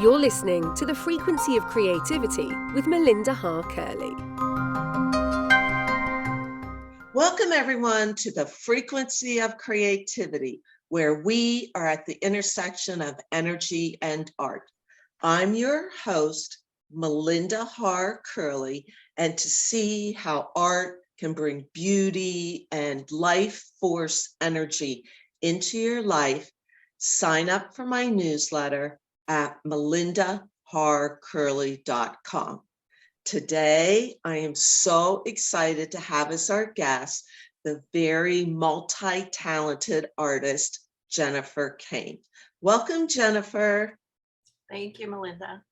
You're listening to The Frequency of Creativity with Melinda Harr Curley. Welcome, everyone, to The Frequency of Creativity, where we are at the intersection of energy and art. I'm your host, Melinda Harr Curley, and to see how art can bring beauty and life force energy into your life, sign up for my newsletter at melindaharrcurley.com. Today, I am so excited to have as our guest the very multi-talented artist, Jennifer Kane. Welcome, Jennifer. Thank you, Melinda.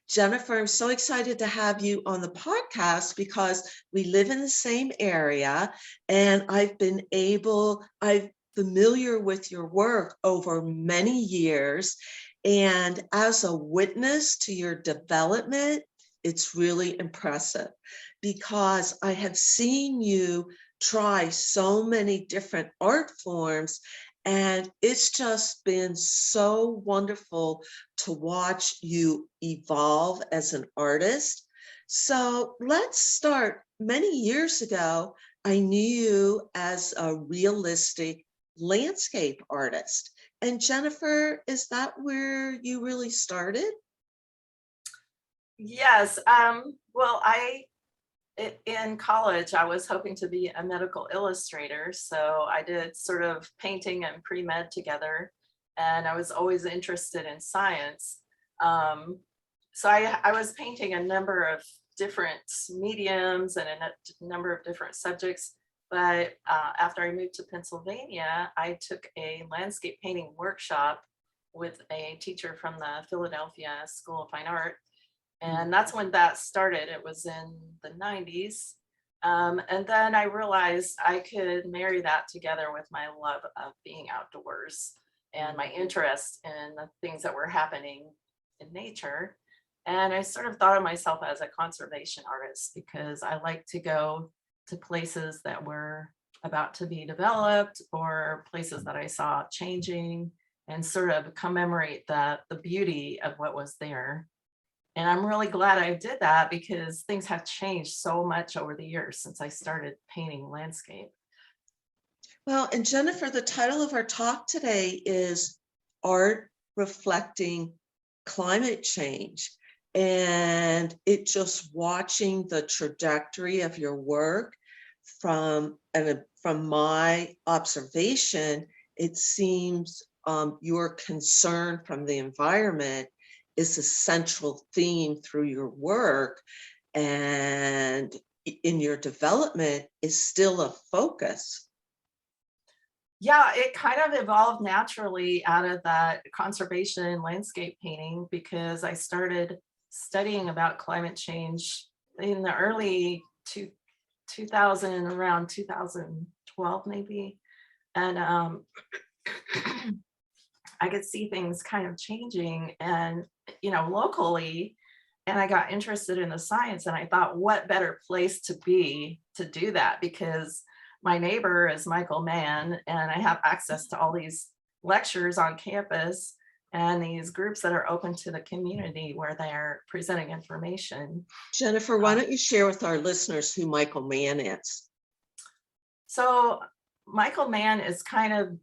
Jennifer, I'm so excited to have you on the podcast because we live in the same area, and I'm familiar with your work over many years. And as a witness to your development, it's really impressive because I have seen you try so many different art forms, and it's just been so wonderful to watch you evolve as an artist. So let's start. Many years ago, I knew you as a realistic landscape artist. And Jennifer, is that where you really started? Yes. Well, in college, I was hoping to be a medical illustrator. So I did sort of painting and pre-med together. And I was always interested in science. So I was painting a number of different mediums and a number of different subjects. But after I moved to Pennsylvania, I took a landscape painting workshop with a teacher from the Philadelphia School of Fine Art. And that's when that started. It was in the 90s. And then I realized I could marry that together with my love of being outdoors and my interest in the things that were happening in nature. And I sort of thought of myself as a conservation artist because I like to go to places that were about to be developed or places that I saw changing and sort of commemorate the beauty of what was there. And I'm really glad I did that because things have changed so much over the years since I started painting landscape. Well, and Jennifer, the title of our talk today is Art Reflecting Climate Change. And it just watching the trajectory of your work from my observation, it seems your concern from the environment is a central theme through your work, and in your development is still a focus. Yeah, it kind of evolved naturally out of that conservation landscape painting because I started studying about climate change in the early 2000, around 2012 maybe. And I could see things kind of changing and, locally. And I got interested in the science and I thought, what better place to be to do that? Because my neighbor is Michael Mann and I have access to all these lectures on campus and these groups that are open to the community where they're presenting information. Jennifer, why don't you share with our listeners who Michael Mann is? So Michael Mann is kind of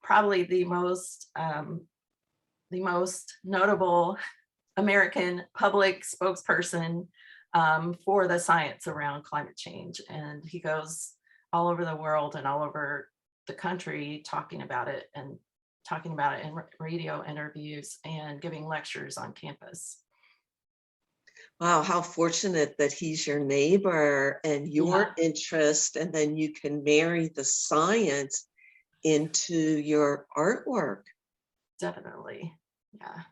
probably the most notable American public spokesperson for the science around climate change. And he goes all over the world and all over the country talking about it in radio interviews and giving lectures on campus. Wow, how fortunate that he's your neighbor and your interest, and then you can marry the science into your artwork. Definitely, yeah.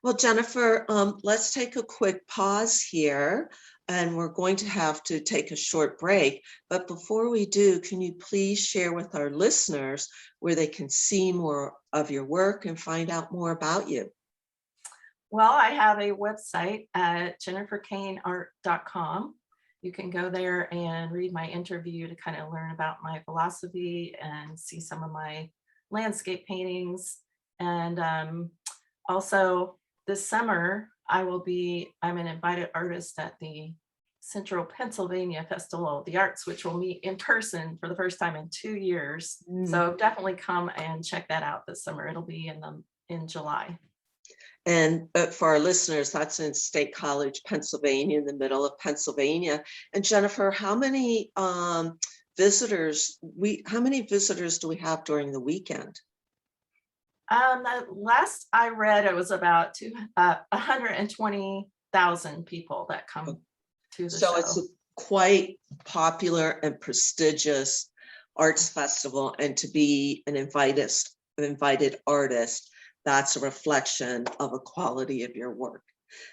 Well, Jennifer, let's take a quick pause here, and we're going to have to take a short break. But before we do, can you please share with our listeners where they can see more of your work and find out more about you? Well, I have a website at jenniferkaneart.com. You can go there and read my interview to kind of learn about my philosophy and see some of my landscape paintings. And also, this summer I'm an invited artist at the Central Pennsylvania Festival of the Arts, which will meet in person for the first time in 2 years. So definitely come and check that out this summer. It'll be in July. And for our listeners, that's in State College, Pennsylvania, in the middle of Pennsylvania. And Jennifer, how many visitors do we have during the weekend? Last I read, it was about 120,000 people that come to the show. So it's a quite popular and prestigious arts festival, and to be an invited artist, that's a reflection of a quality of your work.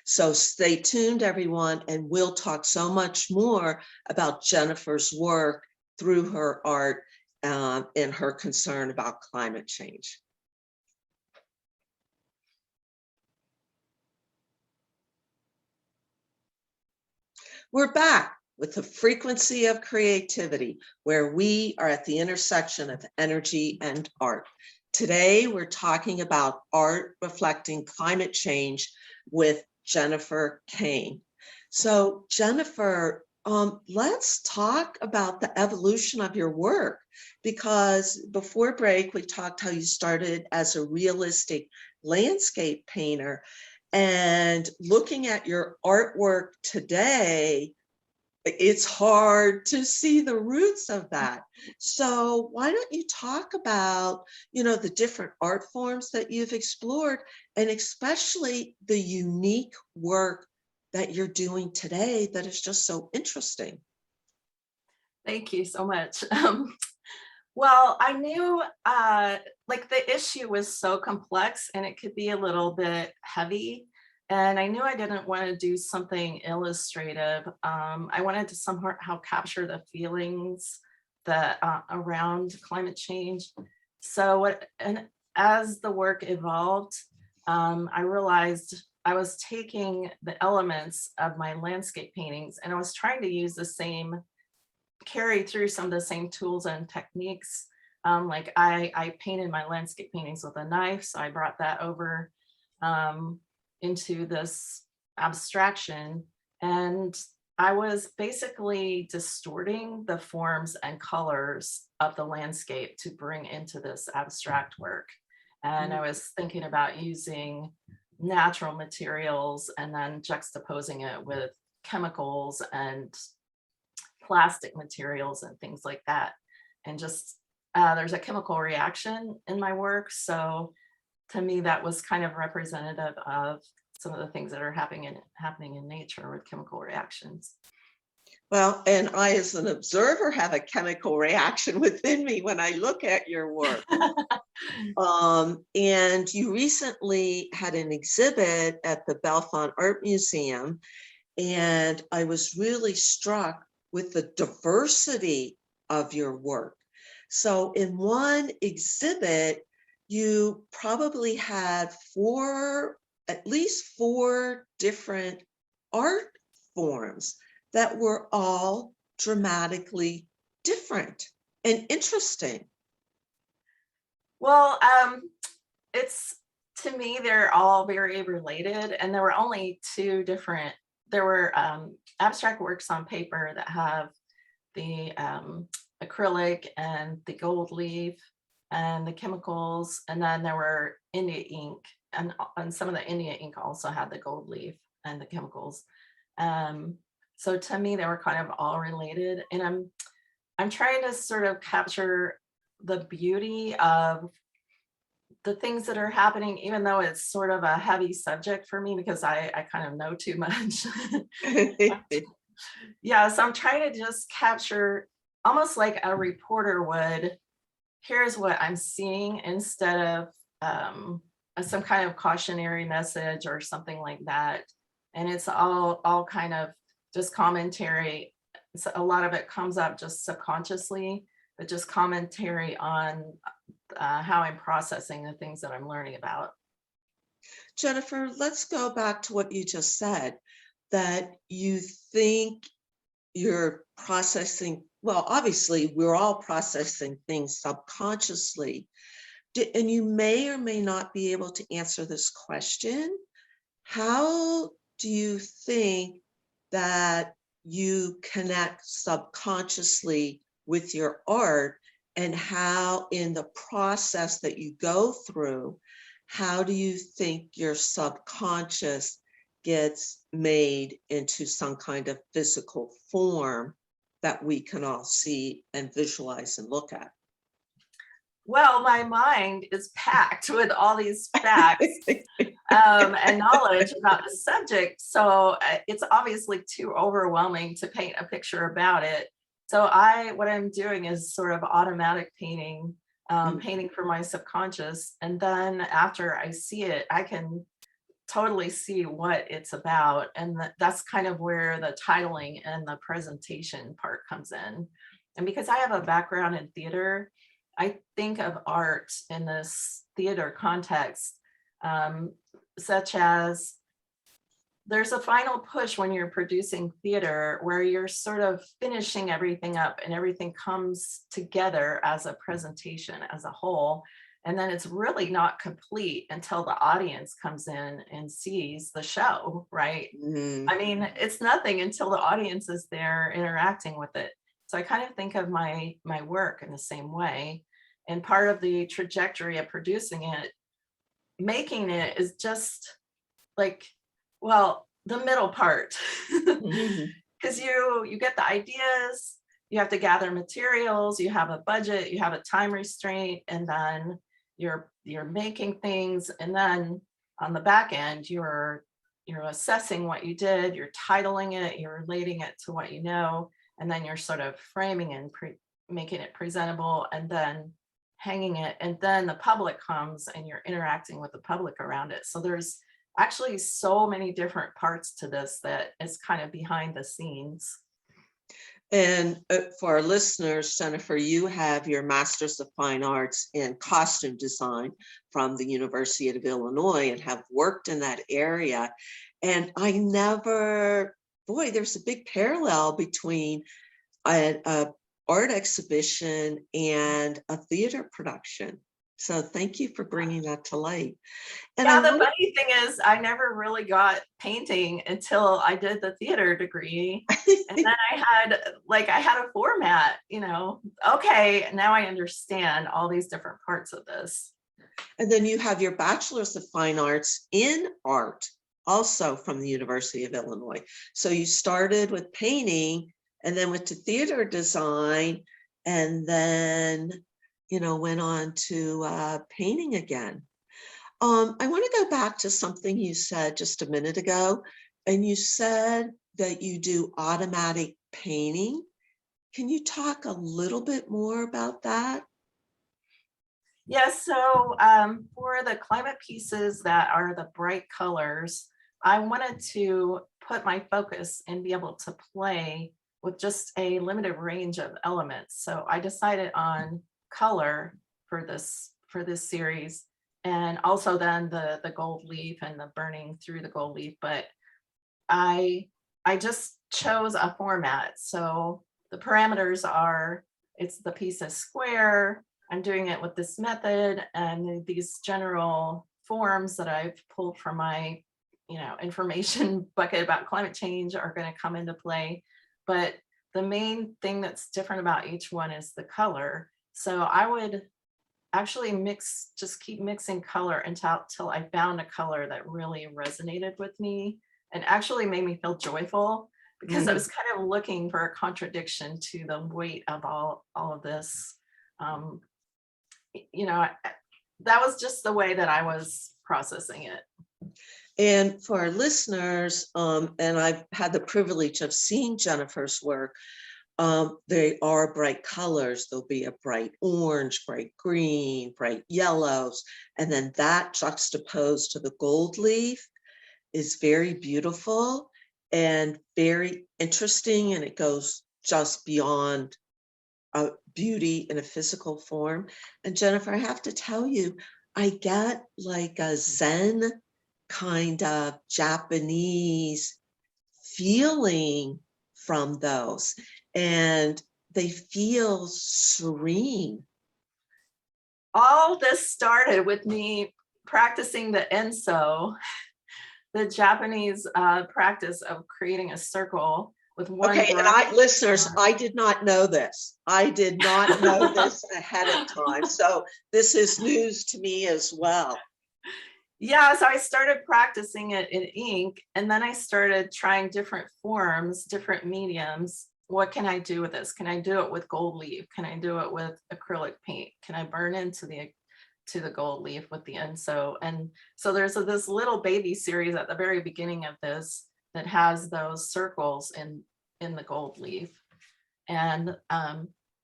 So stay tuned, everyone, and we'll talk so much more about Jennifer's work through her art and her concern about climate change. We're back with the frequency of creativity, where we are at the intersection of energy and art. Today, we're talking about art reflecting climate change with Jennifer Kane. So Jennifer, let's talk about the evolution of your work, because before break, we talked how you started as a realistic landscape painter. And looking at your artwork today, it's hard to see the roots of that. So why don't you talk about, the different art forms that you've explored, and especially the unique work that you're doing today that is just so interesting. Thank you so much. Well, I knew the issue was so complex and it could be a little bit heavy. And I knew I didn't want to do something illustrative. I wanted to somehow capture the feelings that around climate change. And as the work evolved, I realized I was taking the elements of my landscape paintings and I was trying to use carry through some of the same tools and techniques. Like I painted my landscape paintings with a knife, so I brought that over into this abstraction, and I was basically distorting the forms and colors of the landscape to bring into this abstract work. And I was thinking about using natural materials and then juxtaposing it with chemicals and plastic materials and things like that. And just there's a chemical reaction in my work. So to me, that was kind of representative of some of the things that are happening in nature with chemical reactions. Well, and I, as an observer, have a chemical reaction within me when I look at your work. And you recently had an exhibit at the Bellefonte Art Museum, and I was really struck with the diversity of your work. So in one exhibit, you probably had at least four different art forms that were all dramatically different and interesting. Well, to me, they're all very related, and there were only two different. There were abstract works on paper that have the acrylic and the gold leaf and the chemicals, and then there were India ink, and some of the India ink also had the gold leaf and the chemicals. So to me, they were kind of all related, and I'm trying to sort of capture the beauty of the things that are happening, even though it's sort of a heavy subject for me because I kind of know too much. Yeah, so I'm trying to just capture almost like a reporter would. Here's what I'm seeing, instead of some kind of cautionary message or something like that. And it's all kind of just commentary. So a lot of it comes up just subconsciously, but just commentary on how I'm processing the things that I'm learning about. Jennifer, let's go back to what you just said, that you think you're processing, well, obviously we're all processing things subconsciously. And you may or may not be able to answer this question, how do you think that you connect subconsciously with your art, and how in the process that you go through, how do you think your subconscious gets made into some kind of physical form that we can all see and visualize and look at? Well, my mind is packed with all these facts and knowledge about the subject. So it's obviously too overwhelming to paint a picture about it. So what I'm doing is sort of automatic painting, painting for my subconscious. And then after I see it, I can totally see what it's about. And that's kind of where the titling and the presentation part comes in. And because I have a background in theater, I think of art in this theater context, such as there's a final push when you're producing theater where you're sort of finishing everything up and everything comes together as a presentation as a whole. And then it's really not complete until the audience comes in and sees the show, right? Mhm. I mean, it's nothing until the audience is there interacting with it. So I kind of think of my work in the same way. And part of the trajectory of producing it, making it is just like, well, the middle part. Mhm. Because you get the ideas, you have to gather materials, you have a budget, you have a time restraint, and then you're making things, and then on the back end you're assessing what you did, you're titling it, you're relating it to what you know, and then you're sort of framing and making it presentable, and then hanging it, and then the public comes and you're interacting with the public around it. So there's actually so many different parts to this that is kind of behind the scenes. And for our listeners, Jennifer, you have your Master's of Fine Arts in Costume Design from the University of Illinois and have worked in that area. And I never, boy, there's a big parallel between a art exhibition and a theater production. So thank you for bringing that to light. And I Yeah, the want funny thing is I never really got painting until I did the theater degree. And then I had a format, okay, now I understand all these different parts of this. and then you have your Bachelor's of Fine Arts in art, also from the University of Illinois. So you started with painting and then went to theater design, and then, went on to painting again. I want to go back to something you said just a minute ago, and you said that you do automatic painting. Can you talk a little bit more about that? Yes, so for the climate pieces that are the bright colors, I wanted to put my focus and be able to play with just a limited range of elements. So I decided on color for this series, and also then the gold leaf and the burning through the gold leaf. But I I just chose a format. So the parameters are, it's the piece is square. I'm doing it with this method, and these general forms that I've pulled from my, information bucket about climate change are going to come into play. But the main thing that's different about each one is the color. So I would actually just keep mixing color until I found a color that really resonated with me and actually made me feel joyful, because I Mhm. was kind of looking for a contradiction to the weight of all of this. Um, that was just the way that I was processing it. And for our listeners, and I've had the privilege of seeing Jennifer's work, they are bright colors. There'll be a bright orange, bright green, bright yellows, and then that juxtaposed to the gold leaf is very beautiful and very interesting, and it goes just beyond beauty in a physical form. And Jennifer, I have to tell you, I get like a Zen kind of Japanese feeling from those, and they feel serene. All this started with me practicing the Enzo the Japanese practice of creating a circle with one Okay, and brush. listeners, I did not know this. I did not know this ahead of time. So this is news to me as well. Yeah, so I started practicing it in ink, and then I started trying different forms, different mediums. What can I do with this? Can I do it with gold leaf? Can I do it with acrylic paint? Can I burn into the gold leaf with the Enzo? And so there's this little baby series at the very beginning of this that has those circles in the gold leaf. And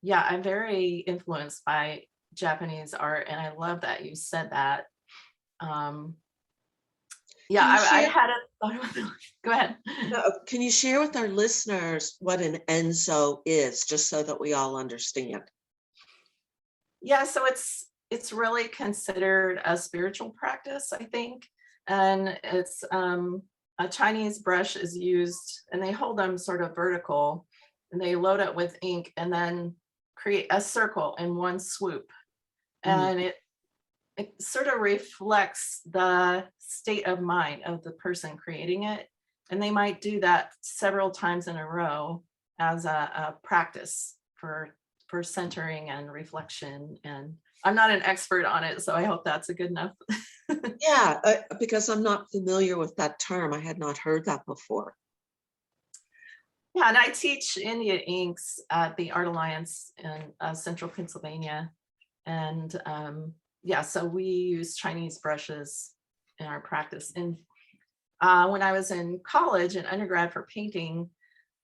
yeah, I'm very influenced by Japanese art, and I love that you said that. Yeah, Can you I share? had it. Go ahead. Can you share with our listeners what an Enzo is, just so that we all understand? Yeah, so it's really considered a spiritual practice, I think, and it's a Chinese brush is used, and they hold them sort of vertical, and they load it with ink, and then create a circle in one swoop, and it sort of reflects the state of mind of the person creating it. And they might do that several times in a row as a practice for centering and reflection. And I'm not an expert on it, so I hope that's a good enough. Yeah, because I'm not familiar with that term. I had not heard that before. Yeah, and I teach India inks at the Art Alliance in Central Pennsylvania. And yeah, so we use Chinese brushes in our practice. And when I was in college and undergrad for painting,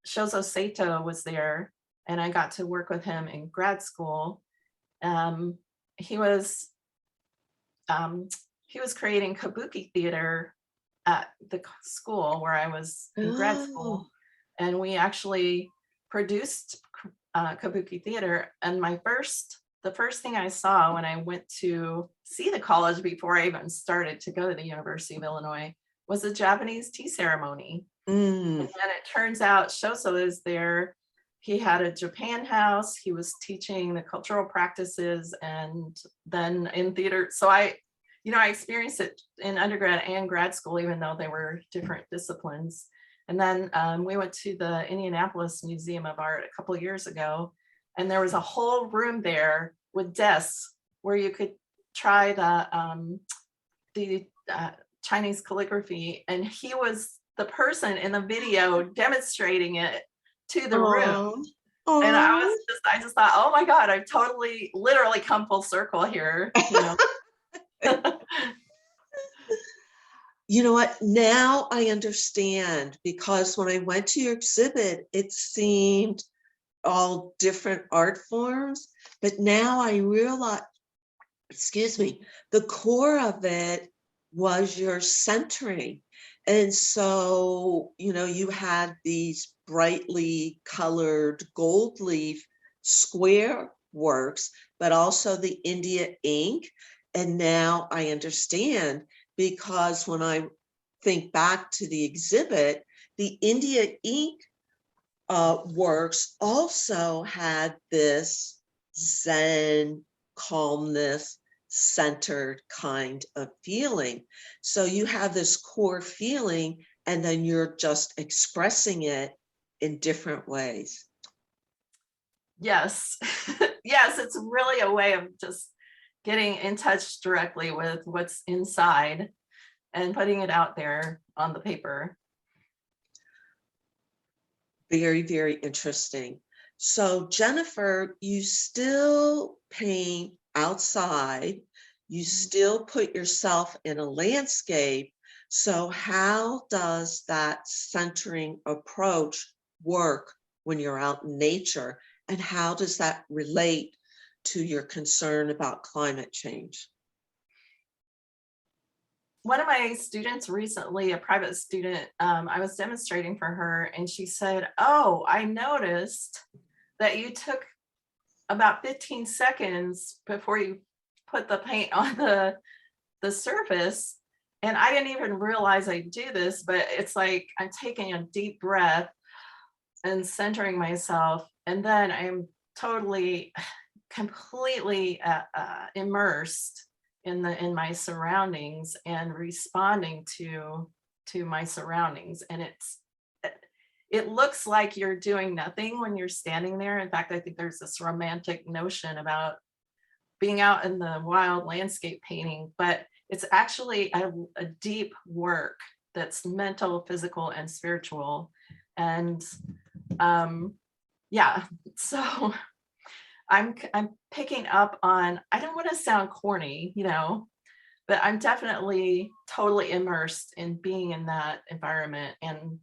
Shozo Sato was there, and I got to work with him in grad school. He was creating kabuki theater at the school where I was in grad school, and we actually produced kabuki theater. And the first thing I saw when I went to see the college before I even started to go to the University of Illinois was a Japanese tea ceremony. And then it turns out Shoso is there. He had a Japan house. He was teaching the cultural practices, and then in theater. So I experienced it in undergrad and grad school, even though they were different disciplines. And then we went to the Indianapolis Museum of Art a couple of years ago, and there was a whole room there with desks where you could try the Chinese calligraphy, and he was the person in the video demonstrating it to the room. And I just thought, oh my God, I've totally, literally come full circle here. You know what? Now I understand, because when I went to your exhibit, it seemed all different art forms, but now I realize, the core of it was your centering. And so, you had these brightly colored gold leaf square works, but also the India ink. And now I understand, because when I think back to the exhibit, the India ink works also had this Zen, calmness, centered kind of feeling. So you have this core feeling, and then you're just expressing it in different ways. Yes. Yes, it's really a way of just getting in touch directly with what's inside and putting it out there on the paper. Very, very interesting. So Jennifer, you still paint outside, you still put yourself in a landscape. So how does that centering approach work when you're out in nature? And how does that relate to your concern about climate change? One of my students recently, a private student, I was demonstrating for her, and she said, oh, I noticed that you took about 15 seconds before you put the paint on the surface. And I didn't even realize I do this, but it's like I'm taking a deep breath and centering myself. And then I'm totally, completely immersed in my surroundings and responding to to my surroundings. And it looks like you're doing nothing when you're standing there. In fact, I think there's this romantic notion about being out in the wild landscape painting, but it's actually a deep work that's mental, physical, and spiritual. And yeah, so I'm picking up on, I don't want to sound corny, but I'm definitely totally immersed in being in that environment and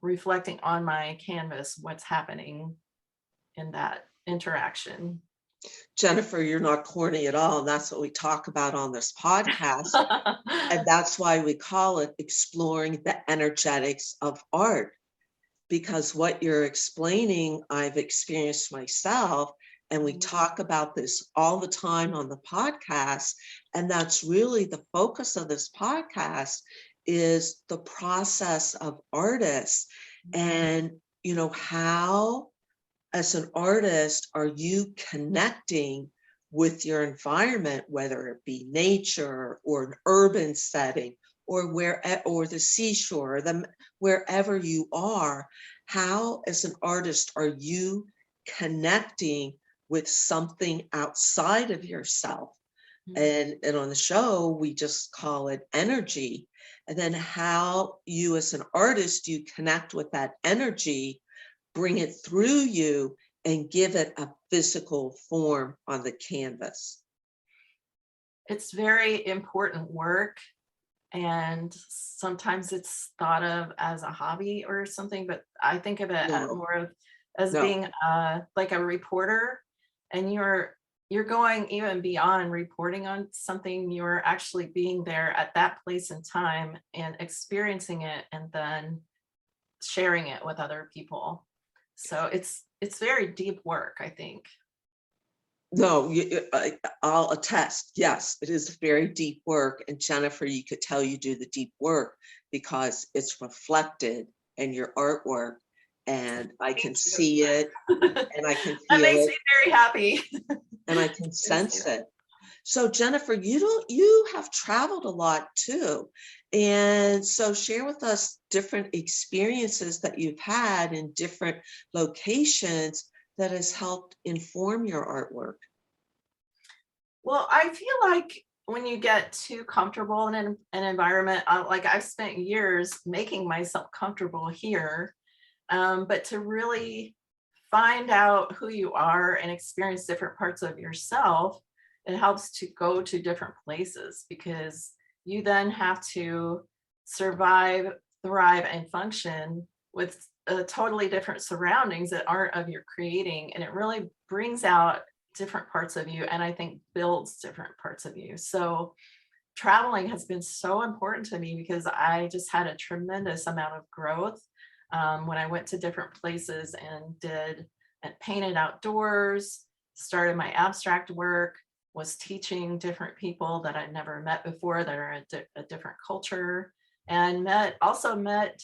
reflecting on my canvas, what's happening in that interaction. Jennifer, you're not corny at all. And that's what we talk about on this podcast. And that's why we call it exploring the energetics of art. Because what you're explaining, I've experienced myself. And we talk about this all the time on the podcast. And that's really the focus of this podcast, is the process of artists. And, how, as an artist, are you connecting with your environment, whether it be nature or an urban setting, or the seashore, wherever you are? How, as an artist, are you connecting with something outside of yourself? And on the show, we just call it energy. And then how you, as an artist, you connect with that energy, bring it through you, and give it a physical form on the canvas. It's very important work. And sometimes it's thought of as a hobby or something, but I think of it more as being like a reporter. And you're going even beyond reporting on something. You're actually being there at that place and time and experiencing it, and then sharing it with other people. So it's very deep work, I think. No, I'll attest. Yes, it is very deep work. And Jennifer, you could tell you do the deep work because it's reflected in your artwork, and I can see it, and I can feel it. That makes me very happy. And I can sense it. So Jennifer, you have traveled a lot too. And so share with us different experiences that you've had in different locations that has helped inform your artwork. Well, I feel like when you get too comfortable in an environment, like I've spent years making myself comfortable here, but to really find out who you are and experience different parts of yourself, it helps to go to different places, because you then have to survive, thrive, and function with totally different surroundings that aren't of your creating. And it really brings out different parts of you, and I think builds different parts of you. So traveling has been so important to me, because I just had a tremendous amount of growth when I went to different places and painted outdoors, started my abstract work, was teaching different people that I'd never met before that are a different culture, and also met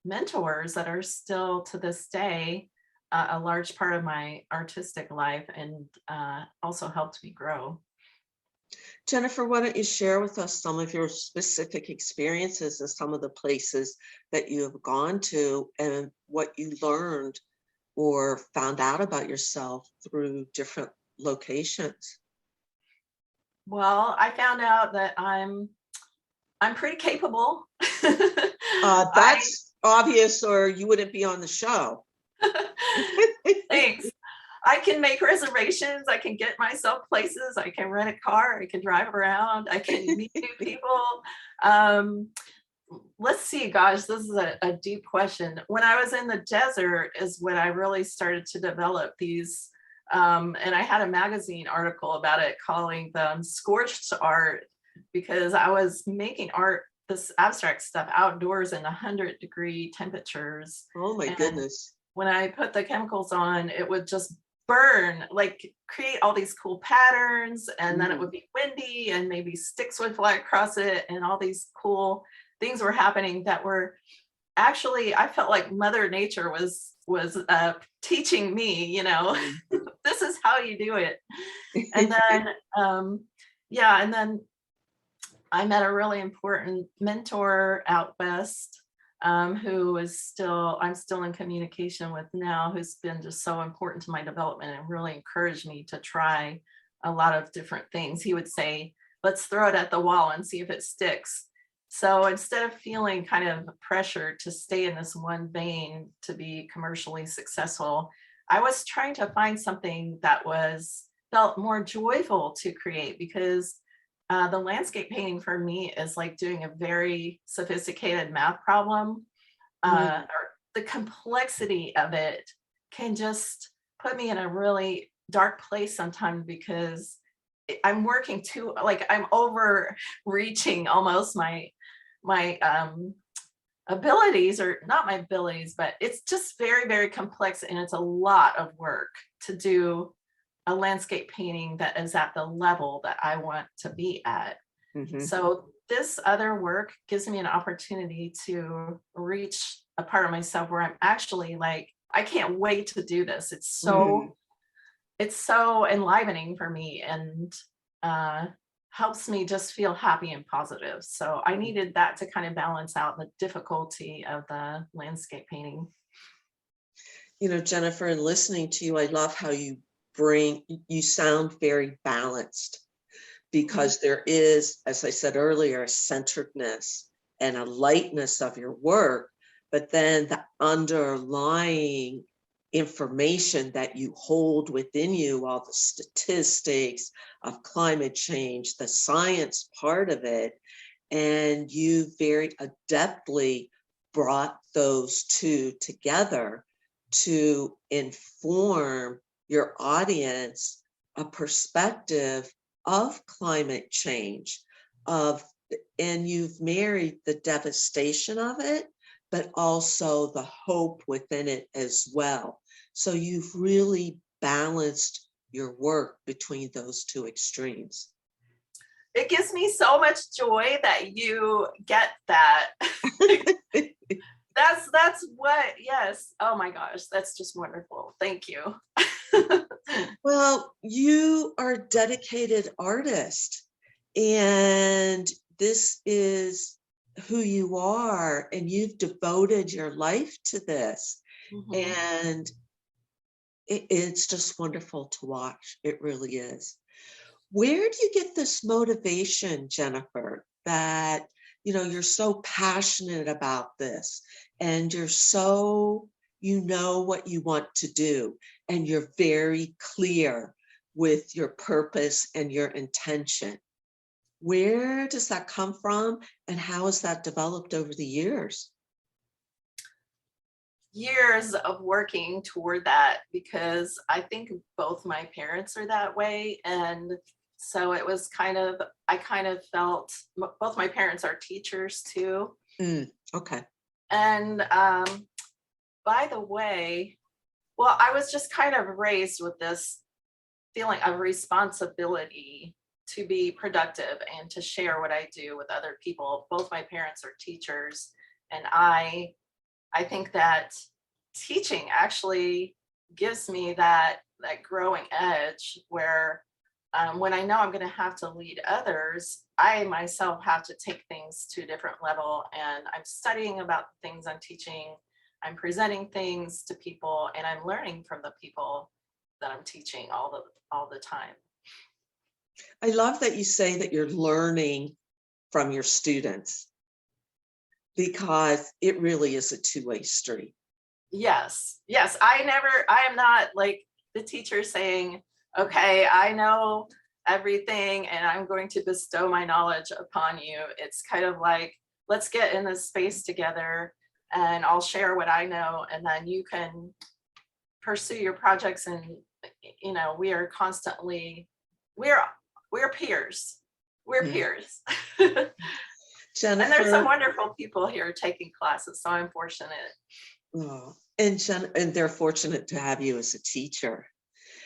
mentors that are still to this day a large part of my artistic life, and also helped me grow. Jennifer, why don't you share with us some of your specific experiences and some of the places that you have gone to, and what you learned or found out about yourself through different locations? Well, I found out that I'm pretty capable. That's obvious, or you wouldn't be on the show. Thanks. I can make reservations. I can get myself places. I can rent a car. I can drive around. I can meet new people. Let's see, gosh, this is a deep question. When I was in the desert is when I really started to develop these, and I had a magazine article about it calling them scorched art, because I was making art, this abstract stuff, outdoors in 100-degree temperatures. Oh my goodness. When I put the chemicals on, it would just burn, like create all these cool patterns, and then it would be windy and maybe sticks would fly across it, and all these cool things were happening that were actually, I felt like Mother Nature was teaching me, this is how you do it. And then and then I met a really important mentor out west, who is still, I'm still in communication with now, who's been just so important to my development and really encouraged me to try a lot of different things. He would say, let's throw it at the wall and see if it sticks. So instead of feeling kind of pressure to stay in this one vein to be commercially successful, I was trying to find something that was felt more joyful to create, because the landscape painting for me is like doing a very sophisticated math problem. Mm, Or the complexity of it can just put me in a really dark place sometimes, because I'm working too, like I'm overreaching almost my abilities, or not my abilities, but it's just very, very complex, and it's a lot of work to do a landscape painting that is at the level that I want to be at. mhm, So this other work gives me an opportunity to reach a part of myself where I'm actually like, I can't wait to do this. mm. It's so enlivening for me, and uh helps me just feel happy and positive. So I needed that to kind of balance out the difficulty of the landscape painting. You know, Jennifer, in listening to you, I love how you sound very balanced, Mhm. because there is, as I said earlier, a centeredness and a lightness of your work, but then the underlying information that you hold within you, all the statistics of climate change, the science part of it, and you very adeptly brought those two together to inform your audience a perspective of climate change, of and you've married the devastation of it, but also the hope within it as well. So you've really balanced your work between those two extremes. It gives me so much joy that you get that. That's what, yes. Oh my gosh, that's just wonderful. Thank you. Well, you are a dedicated artist, and this is who you are, and you've devoted your life to this. Mhm. And it's just wonderful to watch. It really is. Where do you get this motivation, Jennifer, that you're so passionate about this, and you know what you want to do, and you're very clear with your purpose and your intention? Where does that come from, and how has that developed over the years? Years of working toward that, because I think both my parents are that way. And so it was kind of, I kind of felt, both my parents are teachers too. Okay. And by the way, well, I was just kind of raised with this feeling of responsibility to be productive and to share what I do with other people. Both my parents are teachers, and I think that teaching actually gives me that growing edge where, when I know I'm going to have to lead others, I myself have to take things to a different level, and I'm studying about the things I'm teaching. I'm presenting things to people, and I'm learning from the people that I'm teaching all the time. I love that you say that you're learning from your students, because it really is a two-way street. Yes, yes. I am not like the teacher saying, okay, I know everything and I'm going to bestow my knowledge upon you. It's kind of like, let's get in this space together and I'll share what I know, and then you can pursue your projects. And, we are constantly, we're, we're peers. We're Yeah. peers. And there's some Jennifer, wonderful people here taking classes, so I'm fortunate. oh, and they're fortunate to have you as a teacher.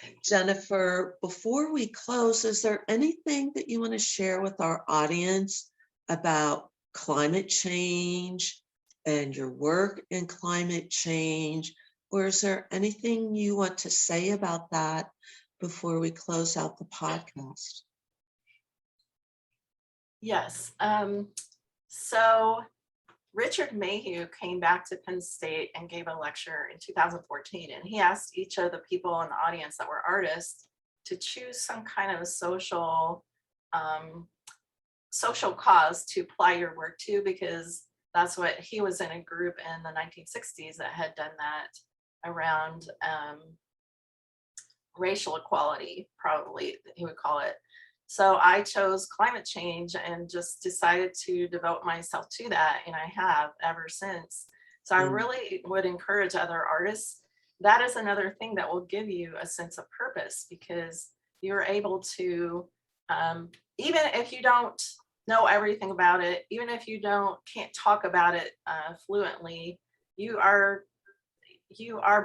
Thank you. Jennifer, before we close, is there anything that you want to share with our audience about climate change and your work in climate change? Or is there anything you want to say about that before we close out the podcast? Yes. So Richard Mayhew came back to Penn State and gave a lecture in 2014, and he asked each of the people in the audience that were artists to choose some kind of um, social cause to apply your work to, because that's what he was in a group in the 1960s that had done that around racial equality, probably he would call it. So I chose climate change and just decided to devote myself to that, and I have ever since. So I Mm. really would encourage other artists. That is another thing that will give you a sense of purpose, because you're able to, even if you don't know everything about it, even if you can't talk about it fluently, you are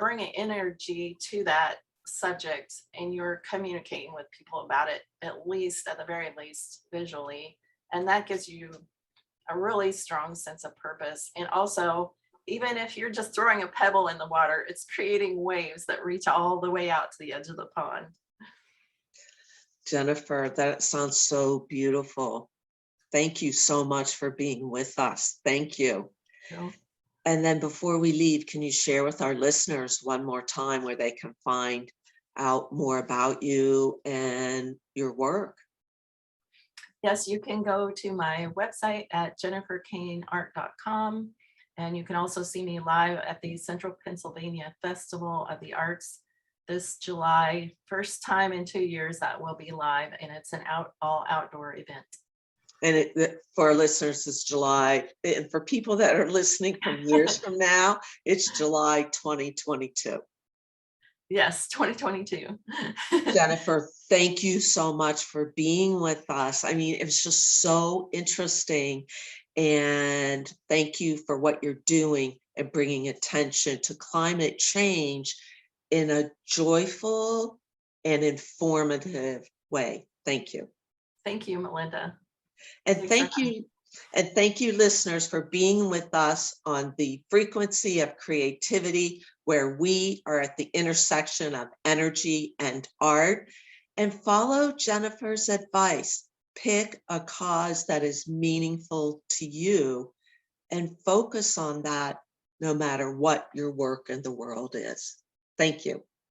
bringing energy to that subject, and you're communicating with people about it, at the very least visually, and that gives you a really strong sense of purpose. And also, even if you're just throwing a pebble in the water, it's creating waves that reach all the way out to the edge of the pond. Jennifer, that sounds so beautiful. Thank you so much for being with us. Thank you. So, And then before we leave, can you share with our listeners one more time where they can find out more about you and your work? yes, you can go to my website at jenniferkaneart.com, and you can also see me live at the Central Pennsylvania Festival of the Arts this July. First time in 2 years that will be live, and it's an all outdoor event. And for our listeners, it's July. And for people that are listening from years from now, it's July 2022. Yes, 2022. Jennifer, thank you so much for being with us. I mean, it was just so interesting. And thank you for what you're doing and bringing attention to climate change in a joyful and informative way. Thank you. Thank you, Melinda. And Thanks for having me. thank you, listeners, for being with us on the frequency of creativity, where we are at the intersection of energy and art. And follow Jennifer's advice. Pick a cause that is meaningful to you and focus on that no matter what your work in the world is. Thank you.